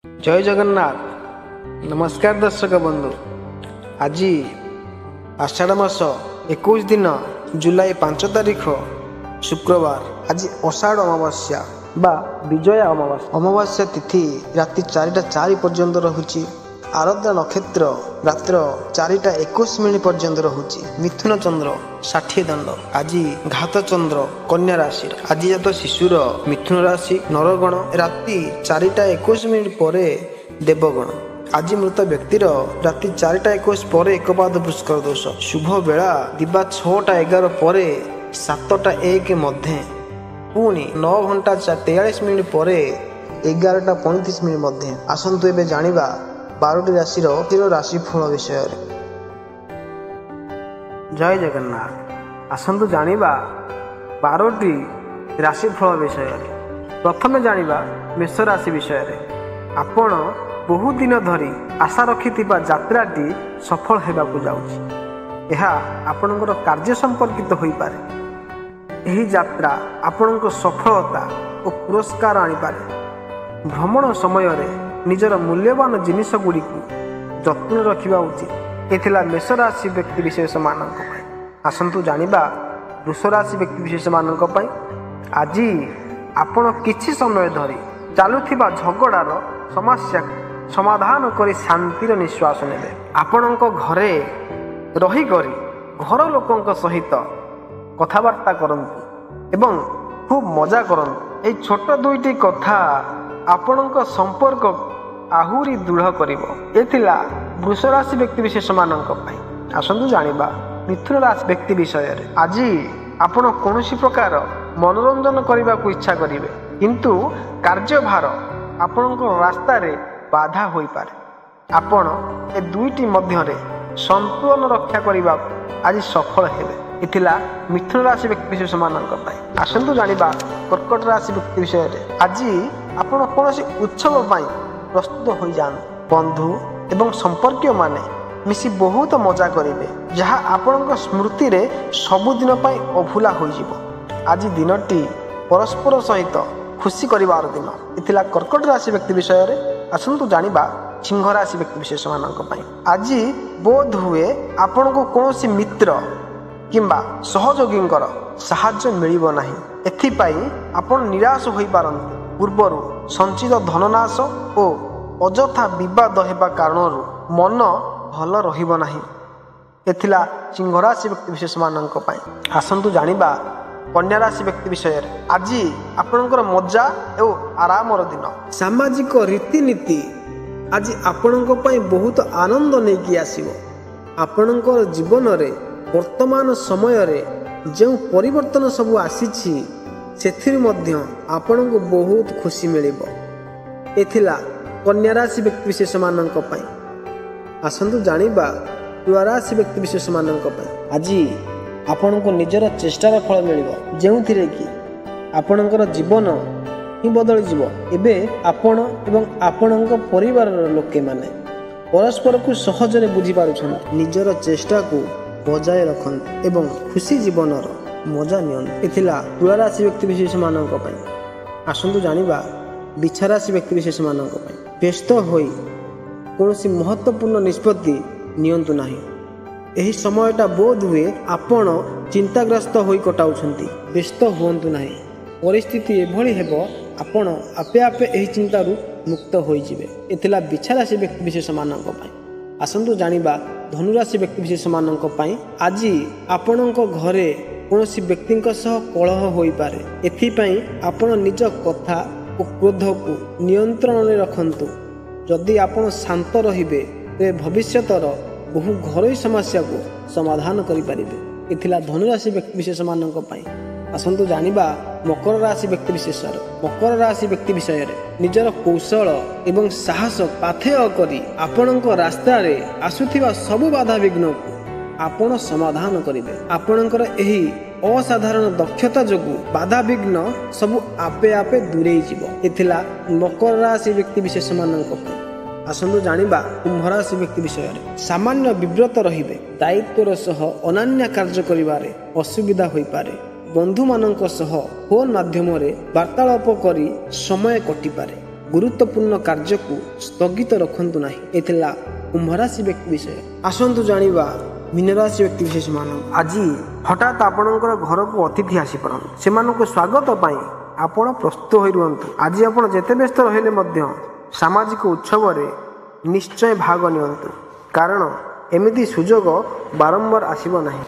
जय जगन्नाथ। नमस्कार दर्शक बंधु। आज आषाढ़ मास 21 दिन जुलाई 5 तारिख शुक्रवार। आज आषाढ़ अमावास्या बा विजया अमावास्या तिथि राति 4:04 पर्यंत रहुची। आराध्या नक्षत्र रात्र 4:21 पर्यंत रहुची। मिथुन चंद्र 60 दंड। आज घात चंद्र कन्या राशि। आज जात शिशुर मिथुन राशि नरगण। राति 4:21 पर देवगण। आज मृत व्यक्तिर राति 4:21 पर एकपाद पुष्कर दोष। शुभ बेला दिबा 6:11 पर 7:01 मध्य। पुणी 9:43 पर 11:35 मध्य। आसंतु एबे जानिबा 12टी राशि राशिफल विषय। जय जगन्नाथ। आसंतु जानिबा 12टी राशिफल विषय। प्रथमे जानिबा मेष राशि विषय। आपण बहु दिन धरी आशा रखिथिबा यात्राटी सफल हेबाकु जाउछि। एहा आपणकर कार्य संपर्कित होई पारे। एही यात्रा आपणको सफलता और पुरस्कार आनी पारे। भ्रमण समय रे निजर मूल्यवान जिनिस गुड़ी जत्न रखा उचित। एथिला मेष राशि व्यक्ति विशेष मानक पई। आसंतु जानिबा वृष राशि व्यक्ति विशेष मानक पई। आज आपण किछि समय धरी चालुथिबा झगड़ार समस्या समाधान करी शांतिर निश्वास नेबे। आपणको घरे रही करी घर लोकंक सहित कथाबार्ता करंतु एवं खूब मजा करंतु। एई छोट दुईटी कथा आपणको संपर्क आहुरी दृढ़ करिवो। एथिला वृष राशि व्यक्ति विशेष मानक पई। आसंतु जानिबा मिथुन राशि व्यक्ति विषय रे। आज आपण कोनोसी प्रकार मनोरंजन करबा को इच्छा करिवे, किंतु कार्यभार आपणको रास्ता रे बाधा होई पारे। आपण ए दुईटी मध्य रे संतुलन रक्षा करबा आज सफल हेबे। एथिला मिथुन राशि व्यक्ति विशेष मानक पई। आसंतु जानिबा कर्कट राशि व्यक्ति विषय रे। आज आपण कोनोसी उत्सव पई प्रस्तुत हो जान। बंधु एवं संपर्कीय माने मिसी बहुत मजा करेंगे, जहाँ आपण स्मृति रे सबुदिन अभूला हो। आज दिनटी परस्पर सहित खुशी करिवार दिन। इथिला कर्कट राशि व्यक्ति विषय रे। आसंतु जानिबा सिंह राशि व्यक्ति विशेष मानक पई। आज बोध हुए आपण को कोनोसी मित्र किंबा सहयोगींकर साहाय्य मिलिबो नाही। एथिपाई आपण निराश होई पारंती। पूर्वरु संचित धननाश और अजथा विवाद हेबा कारणरू मन भल रहिबो नाही। एथिला सिंह राशि व्यक्ति विशेष मानक पई। आसंतु जानिबा कन्या राशि व्यक्ति विषय। आज आपणकर मजा एवं आरामर दिन। सामाजिक रीतिनीति आज आपणको पई बहुत आनंद नेकी आसीबो। आपणकर जीवन रे वर्तमान समय रे जो परिवर्तन सब आसीछि सेथिर मध्य आपणको बहुत खुशी मिलिबो। एथिला कन्या राशि व्यक्ति विशेष मानक पई। आसंतु जानिबा तुला राशि व्यक्ति विशेष मानक पई। आज आपणको निजर चेष्टार फल मिलिबो, जेउथिरे कि आपणकर जीवन ही बदली जिवो। एबे आपण एवं आपणक परिवारर लोके माने परस्पर को सहजरे बुझी पारुछन। निजर चेष्टा को बजाय रखन एवं खुशी जीवनर मजा नियन। एथिला तुला राशि व्यक्ति विशेष मानक पई। आसंतु जानिबा बिछा राशि व्यक्ति विशेष मानक पई। व्यस्त होई कोनोसी महत्वपूर्ण निष्पत्ति नियंतु नाही। एही समयटा बोध हुए आपण चिंताग्रस्त होई कटाउछंती। व्यस्त होंतु नाही। परिस्थिति एभली हेबो आपण आपे आपे एही चिंतारू मुक्त होई जिवे। एथिला बिछा राशि व्यक्ति विशेष मानक पई। आसंतु जानिबा धनु राशि व्यक्ति विशेष मानक पई। आज आपणको घरे कोनोसी व्यक्तिंक सह कलह होई पारे। एथिपई आपण निज कथा और क्रोध को नियंत्रण में रखंतु। जदि आपण शांत रहिबे ते भविष्यतर बहु घरोई समस्या को समाधान करि पारिबे। एथिला धनु राशि व्यक्ति विशेष मानक पई। आसंतु जानिबा मकर राशि व्यक्ति विशेष। मकर राशि व्यक्ति विषय रे निजर कौशल एवं साहस पाथेय करी आपणको रास्ता रे आसुथिबा सब बाधा विघ्न को आपण समाधान करिवे। आपणकर एही असाधारण दक्षता जोगु बाधा विघ्न सब आपे आपे दूरे जीवो। एथिला मकर राशि व्यक्ति विशेष मानक पई। आसंतु जानिबा कुंभ राशि व्यक्ति विषय रे। सामान्य विव्रत रहिबे। दायित्वर सह अनन्य कार्य करिवारे असुविधा होई पारे। बंधु मानक सह फोन माध्यम रे वार्तालाप करी समय कटि पारे। ଗୁରୁତ୍ୱପୂର୍ଣ୍ଣ କାର୍ଯ୍ୟକୁ ସ୍ଥଗିତ ରଖନ୍ତୁ ନାହିଁ। ଏ ଥିଲା କୁମ୍ଭ ରାଶି ବ୍ୟକ୍ତି ବିଷୟ। ଆସନ୍ତୁ ଜାଣିବା ମୀନ ରାଶି ବ୍ୟକ୍ତି ବିଶେଷ ମାନଙ୍କୁ। ଆଜି ହଠାତ୍ ଆପଣଙ୍କର ଘରକୁ ଅତିଥି ଆସିପାରନ୍ତି। ସେମାନଙ୍କୁ ସ୍ୱାଗତ ପାଇଁ ଆପଣ ପ୍ରସ୍ତୁତ ହୋଇ ରୁହନ୍ତୁ। ଆଜି ଆପଣ ଯେତେ ବ୍ୟସ୍ତ ରହିଲେ ମଧ୍ୟ ସାମାଜିକ ଉତ୍ସବରେ ନିଶ୍ଚୟ ଭାଗ ନିଅନ୍ତୁ, କାରଣ ଏମିତି ସୁଯୋଗ ବାରମ୍ବାର ଆସିବ ନାହିଁ।